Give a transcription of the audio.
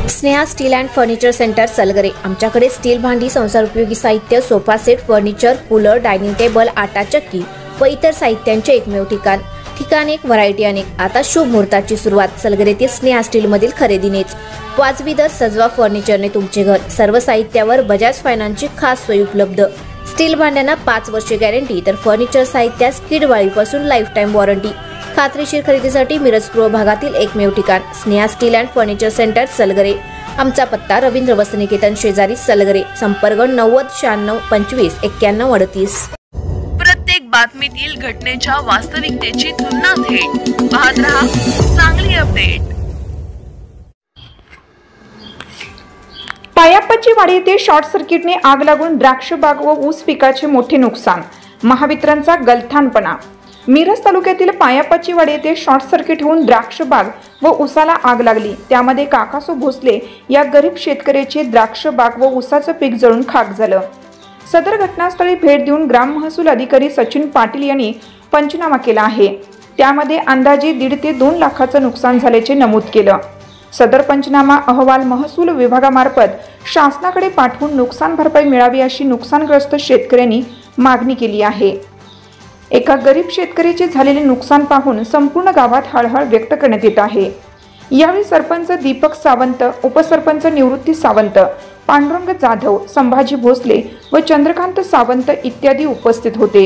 Sneha steel and furniture centre Salgare. आमच्याकडे steel भांडी, संसार उपयोगी साहित्य, sofa set, furniture, cooler, dining table, आटा चक्की व इतर साहित्यांचे एकमेव ठिकाण एक, व्हरायटी अनेक। आता शुभ मुहूर्ताची सुरुवात सलगरेतील स्नेहा स्टील मधील खरेदीनेच। वाजवी दर, सजवा फर्निचरने तुमचे घर। सर्व साहित्यावर बजाज फायनान्सची खास सोय उपलब्ध। स्टील भांड्यांना 5 वर्षे गॅरंटी, तर फर्निचर साहित्यास किडवाळीपासून लाईफ टाइम वॉरंटी। खात्रीशीर खरेदीसाठी मिरज पूर्व भागातील एकमेव ठिकाण Sneha steel and furniture centre Salgare. आमचा पत्ता रवींद्र वसनिकेतन शेजारी सलगरे। संपर्क 90 96 25 91 38। प्रत्येक बातमीतील घटनेच्या वास्तविकतेची तुलना थेट पाहत रहा चांगली अपडेट। पायाप्पाची वाडी येथे शॉर्ट सर्किटने आग लागून द्राक्ष बाग व ऊस पिकाचे मोठे नुकसान। महावितरणचा गलथानपणा। मिरज तालुक्यातील पायाप्पाची वाडी येथे शॉर्ट सर्किट होऊन द्राक्ष बाग व ऊसाला आग लागली। त्यामध्ये काकासो भोसले या गरीब शेतकऱ्याचे द्राक्ष बाग व ऊसाचं पीक जळून खाक झालं। सदर घटनास्थळी भेट देऊन ग्राम महसूल अधिकारी सचिन पाटील यांनी पंचनामा केला आहे। त्यामध्ये अंदाजे 1.5 ते 2 लाखाचं नुकसान झाल्याचे नमूद केलं। सदर पंचनामा अहवाल महसूल विभागामार्फत शासनाकडे पाठवून नुकसान भरपाई मिळावी अशी नुकसानग्रस्त शेतकऱ्यांनी मागणी केली आहे। एका गरीब शेतकऱ्याचे झालेले नुकसान पाहून संपूर्ण गावात हळहळ व्यक्त करण्यात येत आहे। यावेळी सरपंच दीपक सावंत, उपसरपंच निवृत्ती सावंत, पांडुरंग जाधव, संभाजी भोसले व चंद्रकांत सावंत इत्यादी उपस्थित होते।